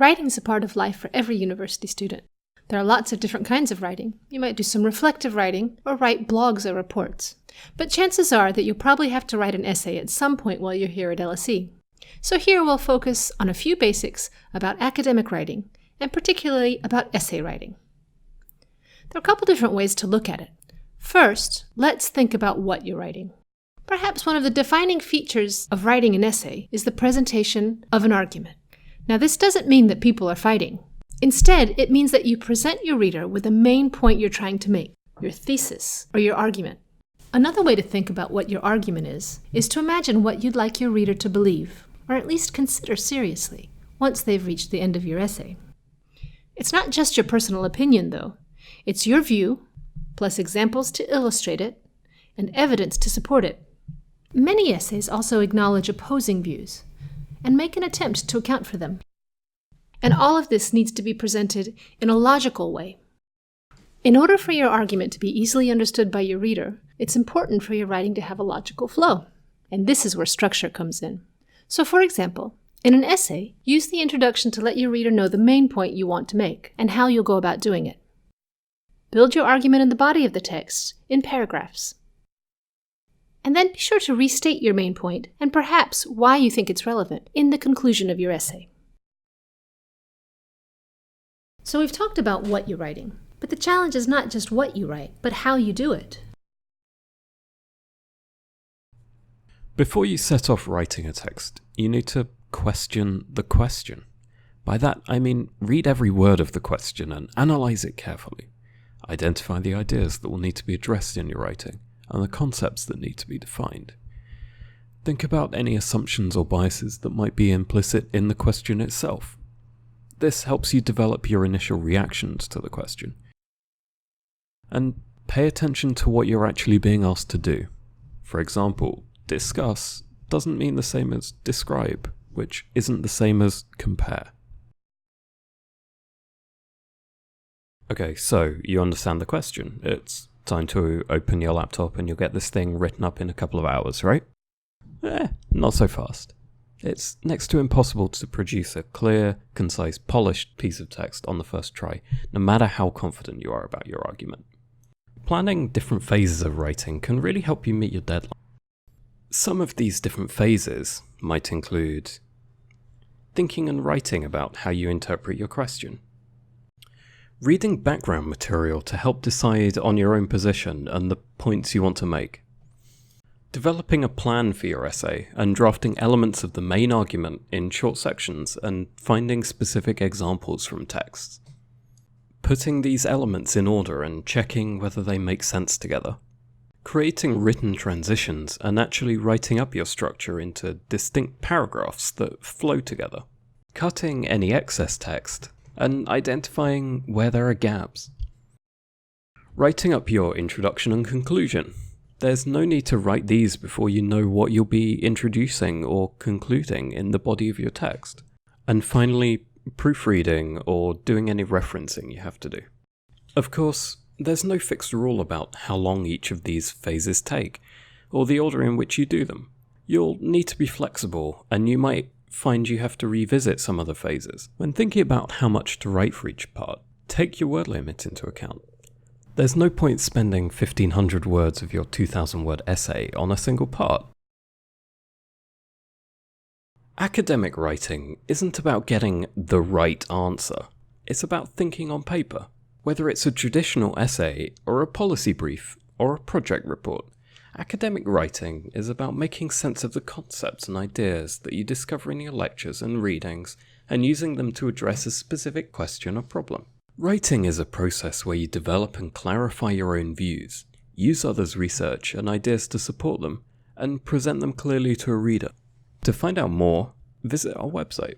Writing is a part of life for every university student. There are lots of different kinds of writing. You might do some reflective writing or write blogs or reports. But chances are that you'll probably have to write an essay at some point while you're here at LSE. So here we'll focus on a few basics about academic writing, and particularly about essay writing. There are a couple different ways to look at it. First, let's think about what you're writing. Perhaps one of the defining features of writing an essay is the presentation of an argument. Now, this doesn't mean that people are fighting. Instead, it means that you present your reader with the main point you're trying to make, your thesis or your argument. Another way to think about what your argument is to imagine what you'd like your reader to believe, or at least consider seriously, once they've reached the end of your essay. It's not just your personal opinion, though. It's your view, plus examples to illustrate it, and evidence to support it. Many essays also acknowledge opposing views, and make an attempt to account for them. And all of this needs to be presented in a logical way. In order for your argument to be easily understood by your reader, it's important for your writing to have a logical flow. And this is where structure comes in. So for example, in an essay, use the introduction to let your reader know the main point you want to make, and how you'll go about doing it. Build your argument in the body of the text, in paragraphs. And then be sure to restate your main point, and perhaps why you think it's relevant, in the conclusion of your essay. So we've talked about what you're writing, but the challenge is not just what you write, but how you do it. Before you set off writing a text, you need to question the question. By that, I mean read every word of the question and analyze it carefully. Identify the ideas that will need to be addressed in your writing, and the concepts that need to be defined. Think about any assumptions or biases that might be implicit in the question itself. This helps you develop your initial reactions to the question. And pay attention to what you're actually being asked to do. For example, discuss doesn't mean the same as describe, which isn't the same as compare. Okay, so you understand the question. It's time to open your laptop and you'll get this thing written up in a couple of hours, right? Not so fast. It's next to impossible to produce a clear, concise, polished piece of text on the first try, no matter how confident you are about your argument. Planning different phases of writing can really help you meet your deadline. Some of these different phases might include thinking and writing about how you interpret your question, reading background material to help decide on your own position and the points you want to make, developing a plan for your essay and drafting elements of the main argument in short sections and finding specific examples from texts, putting these elements in order and checking whether they make sense together, creating written transitions and actually writing up your structure into distinct paragraphs that flow together, cutting any excess text, and identifying where there are gaps. Writing up your introduction and conclusion. There's no need to write these before you know what you'll be introducing or concluding in the body of your text. And finally, proofreading or doing any referencing you have to do. Of course, there's no fixed rule about how long each of these phases take, or the order in which you do them. You'll need to be flexible, and you might find you have to revisit some of the phases. When thinking about how much to write for each part, take your word limit into account. There's no point spending 1,500 words of your 2,000 word essay on a single part. Academic writing isn't about getting the right answer. It's about thinking on paper. Whether it's a traditional essay, or a policy brief, or a project report, academic writing is about making sense of the concepts and ideas that you discover in your lectures and readings, and using them to address a specific question or problem. Writing is a process where you develop and clarify your own views, use others' research and ideas to support them, and present them clearly to a reader. To find out more, visit our website.